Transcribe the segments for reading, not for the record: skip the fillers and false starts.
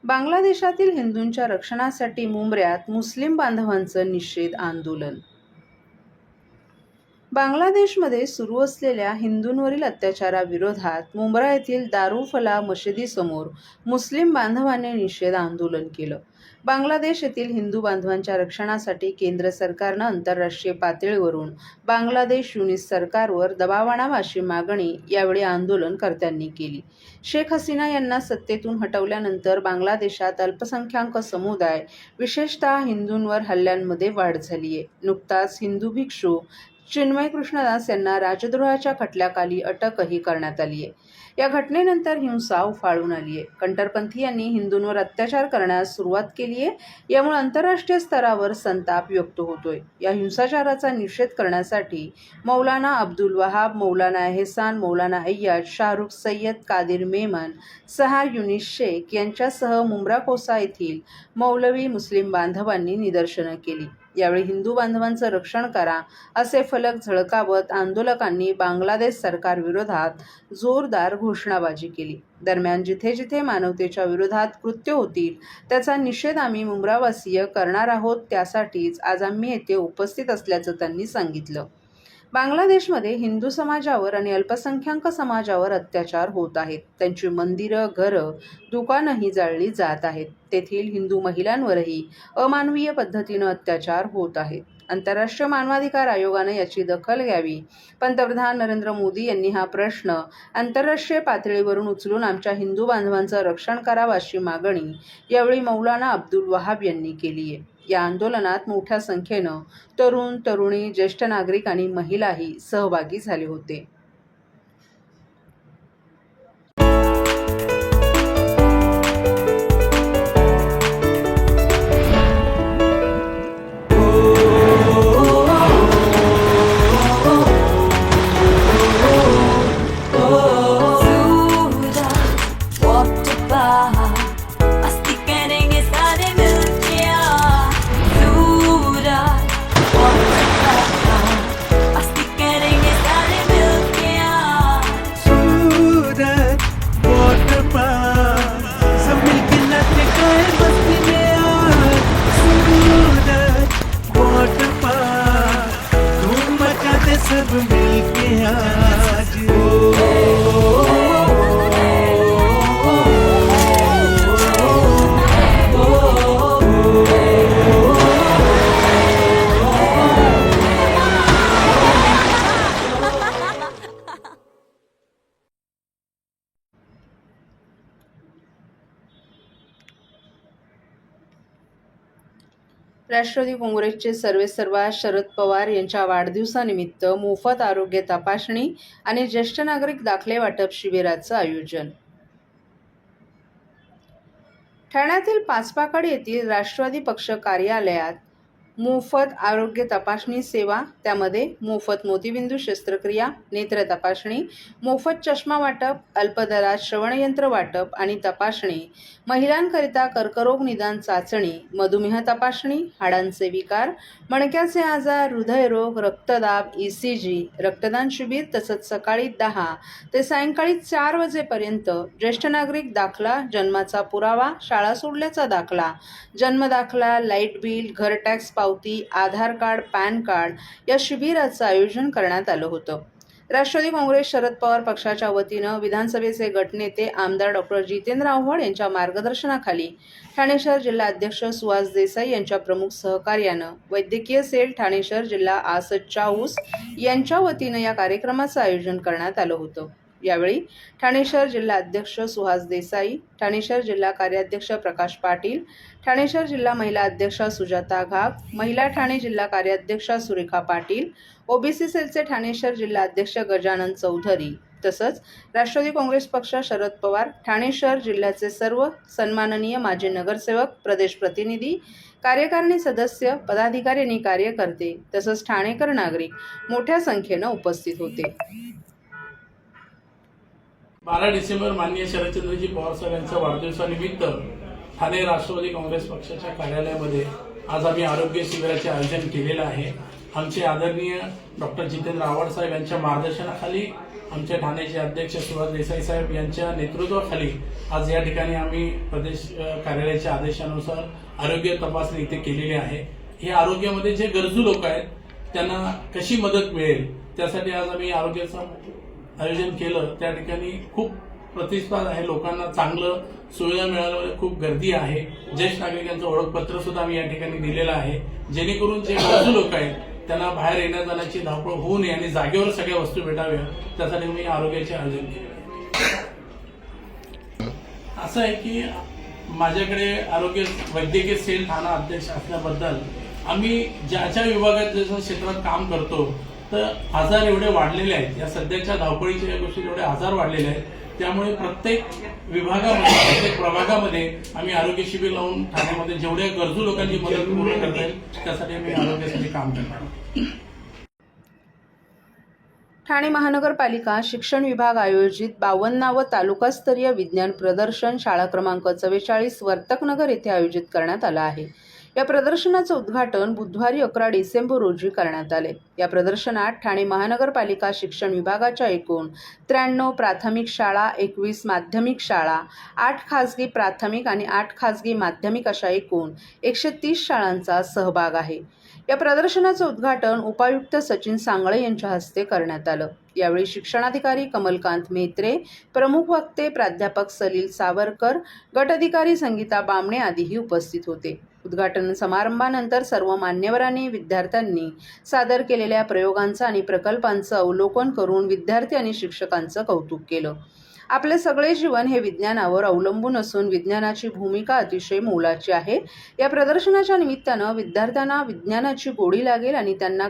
बांगलादेशातील हिंदूंच्या रक्षणासाठी मुंबऱ्यात मुस्लिम बांधवांचं निषेध आंदोलन. बांगलादेशमध्ये सुरू असलेल्या हिंदूंवरील अत्याचाराविरोधात मुंब्रा येथील दारुफला मशिदीसमोर मुस्लिम बांधवांनी निषेध आंदोलन केलं. बांगलादेश येथील हिंदू बांधवांच्या रक्षणासाठी केंद्र सरकारनं आंतरराष्ट्रीय पातळीवरून बांगलादेश युनिस सरकारवर दबाव आणावा अशी मागणी यावेळी आंदोलनकर्त्यांनी केली. शेख हसीना यांना सत्तेतून हटवल्यानंतर बांगलादेशात अल्पसंख्याक समुदाय, विशेषतः हिंदूंवर हल्ल्यांमध्ये वाढ झाली आहे. नुकताच हिंदू भिक्षू चिन्मय कृष्णदास यांना राजद्रोहाच्या खटल्याखाली अटकही करण्यात आली आहे. या घटनेनंतर हिंसा उफाळून आली आहे. कट्टरपंथीयांनी हिंदूंवर अत्याचार करण्यास सुरुवात केली आहे. यामुळे आंतरराष्ट्रीय स्तरावर संताप व्यक्त होतोय. या हिंसाचाराचा निषेध करण्यासाठी मौलाना अब्दुल वहाब, मौलाना एहसान, मौलाना अय्याज, शाहरुख सय्यद, कादिर मेमन, सहार युनिस शेख यांच्यासह मुंब्रा कोसा येथील मौलवी मुस्लिम बांधवांनी निदर्शनं केली. यावेळी हिंदू बांधवांचं रक्षण करा असे फलक झळकावत आंदोलकांनी बांगलादेश सरकारविरोधात जोरदार घोषणाबाजी केली. दरम्यान जिथे जिथे मानवतेच्या विरोधात कृत्य होतील त्याचा निषेध आम्ही मुंब्रावासीय करणार आहोत. त्यासाठीच आज आम्ही येथे उपस्थित असल्याचं त्यांनी सांगितलं. बांगलादेशमध्ये हिंदू समाजावर आणि अल्पसंख्याक समाजावर अत्याचार होत आहेत. त्यांची मंदिरं, घरं, दुकानंही जाळली जात आहेत. तेथील हिंदू महिलांवरही अमानवीय पद्धतीनं अत्याचार होत आहेत. आंतरराष्ट्रीय मानवाधिकार आयोगानं याची दखल घ्यावी. पंतप्रधान नरेंद्र मोदी यांनी हा प्रश्न आंतरराष्ट्रीय पातळीवरून उचलून आमच्या हिंदू बांधवांचं रक्षण करावं अशी मागणी यावेळी मौलाना अब्दुल वहाब यांनी केली आहे. या आंदोलनात मोठ्या संख्येनं तरुण, तरुणी, ज्येष्ठ नागरिक आणि महिलाही सहभागी झाले होते. सब मिलके आज राष्ट्रवादी काँग्रेसचे सर्वेसर्वा शरद पवार यांच्या वाढदिवसानिमित्त मोफत आरोग्य तपासणी आणि ज्येष्ठ नागरिक दाखले वाटप शिबिराचं आयोजन. ठाण्यातील पाचपाकड येथील राष्ट्रवादी पक्ष कार्यालयात मोफत आरोग्य तपासणी सेवा, त्यामध्ये मोफत मोतीबिंदू शस्त्रक्रिया, नेत्र तपासणी, मोफत चष्मा वाटप, अल्पदरात श्रवणयंत्र वाटप आणि तपासणी, महिलांकरिता कर्करोग निदान चाचणी, मधुमेह तपासणी, हाडांचे विकार, मणक्याचे आजार, हृदयरोग, रक्तदाब, ECG, रक्तदान शिबिर तसंच सकाळी 10 ते सायंकाळी 4 वाजेपर्यंत ज्येष्ठ नागरिक दाखला, जन्माचा पुरावा, शाळा सोडल्याचा दाखला, जन्म दाखला, लाईट बिल, घर टॅक्स पावती, आधार कार्ड, पॅन कार्ड या शिबिराचं आयोजन करण्यात आलं होतं. राष्ट्रवादी काँग्रेस शरद पवार पक्षाच्या वतीनं विधानसभेचे गटनेते आमदार डॉ. जितेंद्र आव्हाड यांच्या मार्गदर्शनाखाली ठाणे शहर जिल्हा अध्यक्ष सुहास देसाई यांच्या प्रमुख सहकार्यानं वैद्यकीय सेल ठाणे शहर जिल्हा आसद चाऊस यांच्या वतीनं या कार्यक्रमाचं आयोजन करण्यात आलं होतं. यावेळी ठाणे शहर जिल्हा अध्यक्ष सुहास देसाई, ठाणे शहर जिल्हा कार्याध्यक्ष प्रकाश पाटील, ठाणे शहर जिल्हा महिला अध्यक्षा सुजाता घाग, महिला ठाणे जिल्हा कार्याध्यक्षा सुरेखा पाटील, OBC सेलचे ठाणे शहर जिल्हा अध्यक्ष गजानन चौधरी तसंच राष्ट्रवादी काँग्रेस पक्ष शरद पवार ठाणे शहर जिल्ह्याचे सर्व सन्माननीय माजी नगरसेवक, प्रदेश प्रतिनिधी, कार्यकारिणी सदस्य, पदाधिकारी आणि कार्यकर्ते तसंच ठाणेकर नागरिक मोठ्या संख्येनं उपस्थित होते. 12 डिसेंबर माननीय शरदचंद्रजी पवार साहेब यांच्या वाढदिवसानिमित्त ठाणे राष्ट्रवादी काँग्रेस पक्षाच्या कार्यालयामध्ये आज आम्ही आरोग्य शिबिराचे आयोजन केलेलं आहे. आमचे आदरणीय डॉ. जितेंद्र आव्हाड साहेब यांच्या मार्गदर्शनाखाली आमच्या ठाण्याचे अध्यक्ष सुभाष देसाई साहेब यांच्या नेतृत्वाखाली आज या ठिकाणी आम्ही प्रदेश कार्यालयाच्या आदेशानुसार आरोग्य तपासणी इथे केलेली आहे. हे आरोग्यामध्ये जे गरजू लोक आहेत त्यांना कशी मदत मिळेल त्यासाठी आज आम्ही आरोग्याचं आयोजन केलं. त्या ठिकाणी खूप प्रतिसाद आहे, लोकांना चांगलं सुविधा मिळाल्यामुळे खूप गर्दी आहे. ज्येष्ठ नागरिकांचं ओळखपत्र सुद्धा आम्ही या ठिकाणी दिलेलं आहे, जेणेकरून जे गरजू लोक आहेत त्यांना बाहेर येण्या जाण्याची धावपळ होऊ नये आणि जागेवर सगळ्या वस्तू भेटाव्या, त्यासाठी मी आरोग्याचे आयोजन केले. असं आहे की माझ्याकडे आरोग्य वैद्यकीय सेल ठाणा अध्यक्ष असल्याबद्दल आम्ही ज्या विभागात जसं क्षेत्रात काम करतो तर आजार एवढे वाढलेले आहेत, या सध्याच्या धावपळीच्या या गोष्टी एवढे आजार वाढलेले आहेत. त्यामुळे प्रत्येक विभागामध्ये प्रत्येक प्रभागामध्ये आम्ही आरोग्य शिबिर लावून ठाण्यामध्ये जेवढ्या गरजू लोकांची मदत पूर्ण करता येईल त्यासाठी आम्ही आरोग्यासाठी काम करणार. ठाणे महानगरपालिका शिक्षण विभाग आयोजित 52वे तालुकास्तरीय विज्ञान प्रदर्शन शाळा क्रमांक 44 वर्तकनगर येथे आयोजित करण्यात आलं आहे. या प्रदर्शनाचं उद्घाटन बुधवारी 11 डिसेंबर रोजी करण्यात आले. या प्रदर्शनात ठाणे महानगरपालिका शिक्षण विभागाच्या एकूण 93 प्राथमिक शाळा, 21 माध्यमिक शाळा, 8 खासगी प्राथमिक आणि 8 खासगी माध्यमिक अशा एकूण 130 शाळांचा सहभाग आहे. या प्रदर्शनाचं उद्घाटन उपायुक्त सचिन सांगळे यांच्या हस्ते करण्यात आलं. यावेळी शिक्षणाधिकारी कमलकांत मेत्रे, प्रमुख वक्ते प्राध्यापक सलील सावरकर, गट अधिकारी संगीता बामणे आदीही उपस्थित होते. उद्घाटन समारंभानंतर सर्व मान्यवरांनी विद्यार्थ्यांनी सादर केलेल्या प्रयोगांचं आणि प्रकल्पांचं अवलोकन करून विद्यार्थी आणि शिक्षकांचं कौतुक केलं. आपले सगळे जीवन हे विज्ञानावर अवलंबून असून विज्ञानाची भूमिका अतिशय मोलाची आहे. या प्रदर्शनाच्या निमित्तानं विद्यार्थ्यांना विज्ञानाची गोडी लागेल आणि त्यांना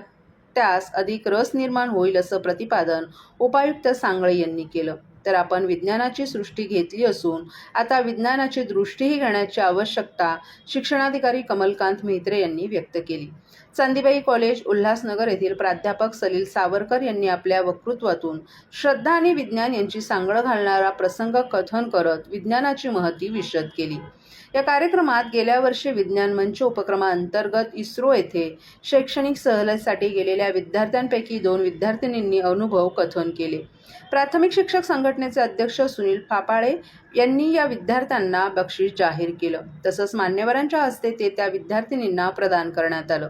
त्यास अधिक रस निर्माण होईल असं प्रतिपादन उपायुक्त सांगळे यांनी केलं. तर आपण विज्ञानाची सृष्टी घेतली असून आता विज्ञानाची दृष्टीही घेण्याची आवश्यकता शिक्षणाधिकारी कमलकांत मेत्रे यांनी व्यक्त केली. चांदीबाई कॉलेज उल्हासनगर येथील प्राध्यापक सलील सावरकर यांनी आपल्या वक्तृत्वातून श्रद्धा आणि विज्ञान यांची सांगड घालणारा प्रसंग कथन करत विज्ञानाची महती विशद केली. या कार्यक्रमात गेल्या वर्षी विज्ञान मंच उपक्रमाअंतर्गत इस्रो येथे शैक्षणिक सहलीसाठी गेलेल्या विद्यार्थ्यांपैकी 2 विद्यार्थिनींनी अनुभव कथन केले. प्राथमिक शिक्षक संघटनेचे अध्यक्ष सुनील फापाळे यांनी या विद्यार्थ्यांना बक्षीस जाहीर केलं. तसंच मान्यवरांच्या हस्ते ते त्या विद्यार्थिनींना प्रदान करण्यात आलं.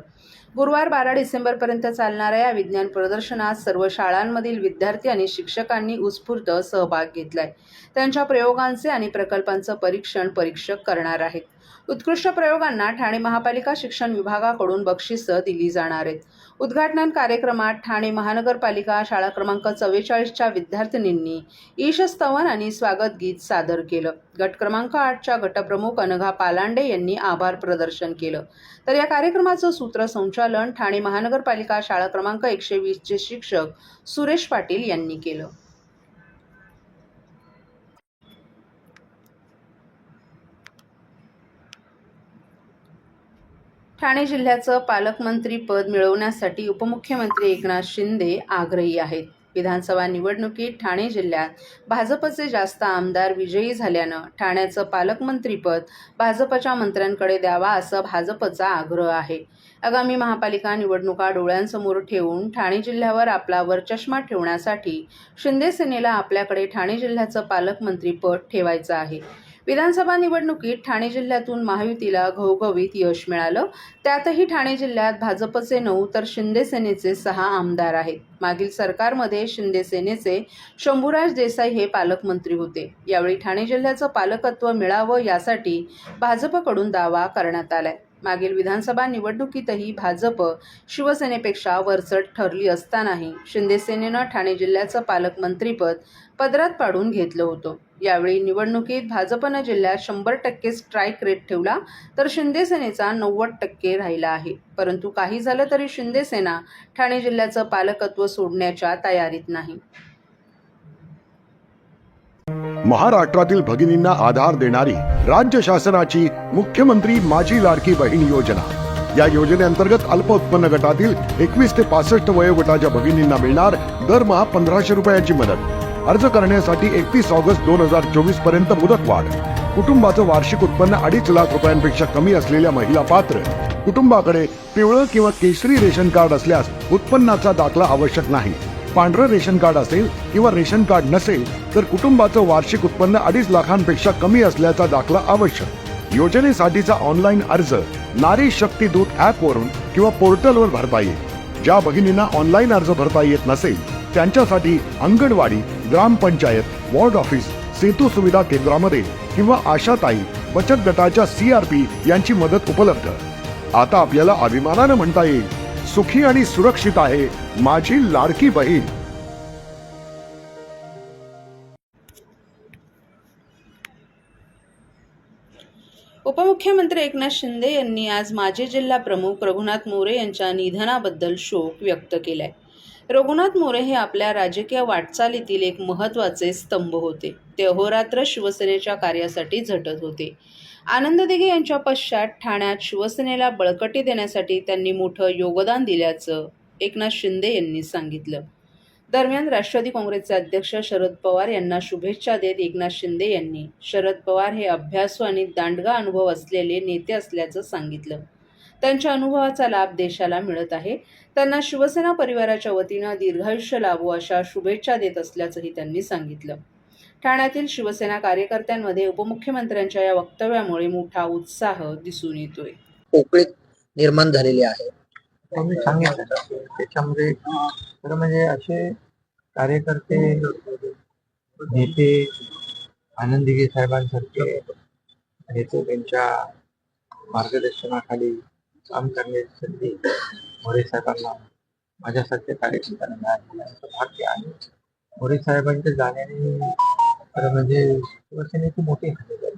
गुरुवार 12 डिसेंबरपर्यंत चालणाऱ्या या विज्ञान प्रदर्शनात सर्व शाळांमधील विद्यार्थी आणि शिक्षकांनी उत्स्फूर्त सहभाग घेतलाय. त्यांच्या प्रयोगांचे आणि प्रकल्पांचं परीक्षण परीक्षक करणार आहेत. उत्कृष्ट प्रयोगांना ठाणे महापालिका शिक्षण विभागाकडून बक्षिसं दिली जाणार आहेत. उद्घाटन कार्यक्रमात ठाणे महानगरपालिका शाळा क्रमांक 44च्या विद्यार्थिनींनी ईशस्तवन आणि स्वागत गीत सादर केलं. गट क्रमांक 8च्या गटप्रमुख अनघा पालांडे यांनी आभार प्रदर्शन केलं. तर या कार्यक्रमाचं सूत्रसंचालन ठाणे महानगरपालिका शाळा क्रमांक 120चे शिक्षक सुरेश पाटील यांनी केलं. ठाणे जिल्ह्याचं पालकमंत्री पद मिळवण्यासाठी उपमुख्यमंत्री एकनाथ शिंदे आग्रही आहेत. विधानसभा निवडणुकीत ठाणे जिल्ह्यात भाजपचे जास्त आमदार विजयी झाल्यानं ठाण्याचं पालकमंत्रीपद भाजपच्या मंत्र्यांकडे द्यावा असं भाजपचा आग्रह आहे. आगामी महापालिका निवडणुका डोळ्यांसमोर ठेवून ठाणे जिल्ह्यावर आपला वरचष्मा ठेवण्यासाठी शिंदे सेनेला आपल्याकडे ठाणे जिल्ह्याचं पालकमंत्रीपद ठेवायचं आहे. विधानसभा निवडणुकीत ठाणे जिल्ह्यातून महायुतीला घवघवीत यश मिळालं. त्यातही ठाणे जिल्ह्यात भाजपचे 9 तर शिंदे सेनेचे 6 आमदार आहेत. मागील सरकारमध्ये शिंदे सेनेचे शंभूराज देसाई हे पालकमंत्री होते. यावेळी ठाणे जिल्ह्याचं पालकत्व मिळावं यासाठी भाजपकडून दावा करण्यात आलाय. मागील विधानसभा निवडणुकीतही भाजप शिवसेनेपेक्षा वरचढ ठरली असतानाही शिंदे सेनेनं ठाणे जिल्ह्याचं पालकमंत्रीपद पदरात पाडून घेतलं होतं. यावेळी निवडणुकीत भाजपनं जिल्ह्यात 100% स्ट्राईक रेट ठेवला तर शिंदे सेनेचा 90% राहिला आहे. परंतु काही झालं तरी शिंदे सेना ठाणे जिल्ह्याचं पालकत्व सोडण्याच्या तयारीत नाही. महाराष्ट्रातील भगिनींना आधार देणारी राज्य शासनाची मुख्यमंत्री माझी लाडकी बहीण योजना. या योजनेअंतर्गत अल्प उत्पन्न गटातील 21 ते 65 वयोगटाच्या भगिनींना मिळणार दरमहा 1500 रुपयाची मदत. अर्ज करण्यासाठी 31 ऑगस्ट 2024 पर्यंत मुदतवाढ. कुटुंबाचं वार्षिक उत्पन्न 2.5 लाख रुपयांपेक्षा कमी असलेल्या महिला पात्र. कुटुंबाकडे पिवळं किंवा केशरी रेशन कार्ड असल्यास उत्पन्नाचा दाखला आवश्यक नाही. पांढरं रेशन कार्ड असेल किंवा रेशन कार्ड नसेल तर कुटुंबाचं वार्षिक उत्पन्न 2.5 लाखांपेक्षा कमी असल्याचा दाखला आवश्यक. योजनेसाठीचा ऑनलाईन अर्ज नारी शक्ती दूत ऍप वरून किंवा पोर्टलवर भरता येईल. ज्या भगिनींना ऑनलाईन अर्ज भरता येत नसेल त्यांच्यासाठी अंगणवाडी, ग्रामपंचायत, वॉर्ड ऑफिस, सेतू सुविधा केंद्रामध्ये किंवा आशाताई बचत गटाच्या CRP यांची मदत उपलब्ध. आता आपल्याला अभिमानानं म्हणता येईल, सुखी आणि सुरक्षित आहे माझी लाडकी बहीण. उपमुख्यमंत्री एकनाथ शिंदे यांनी आज माजी जिल्हा प्रमुख रघुनाथ मोरे यांच्या निधनाबद्दल शोक व्यक्त केलाय. रघुनाथ मोरे हे आपल्या राजकीय वाटचालीतील एक महत्त्वाचे स्तंभ होते. ते अहोरात्र शिवसेनेच्या कार्यासाठी झटत होते. आनंद दिघे यांच्या पश्चात ठाण्यात शिवसेनेला बळकटी देण्यासाठी त्यांनी मोठं योगदान दिल्याचं एकनाथ शिंदे यांनी सांगितलं. दरम्यान राष्ट्रवादी काँग्रेसचे अध्यक्ष शरद पवार यांना शुभेच्छा देत एकनाथ शिंदे यांनी शरद पवार हे अभ्यासू आणि दांडगा अनुभव असलेले नेते असल्याचं सांगितलं. त्यांच्या अनुभवाचा लाभ देशाला मिळत आहे. त्यांना शिवसेना परिवाराच्या वतीनं दीर्घायुष्य लाभो अशा शुभेच्छा देत असल्याचंही त्यांनी सांगितलं. ठाण्यातील शिवसेना कार्यकर्त्यांमध्ये उपमुख्यमंत्र्यांच्या या वक्तव्यामुळे मोठा उत्साह दिसून येतोय. पोकळीत निर्माण झालेली आहे. मी सांगितलं त्याच्यामध्ये खरं म्हणजे असे कार्यकर्ते, नेते, आनंद दिघे साहेबांसारखे नेते त्यांच्या मार्गदर्शनाखाली काम करण्याची संधी मोरे साहेबांना माझ्यासारख्या कार्यकर्त्यांना मिळालेलं भाग्य आहे. मोरे साहेबांच्या जाण्याने खरं म्हणजे शिवसेनेची मोठी हानी झाली.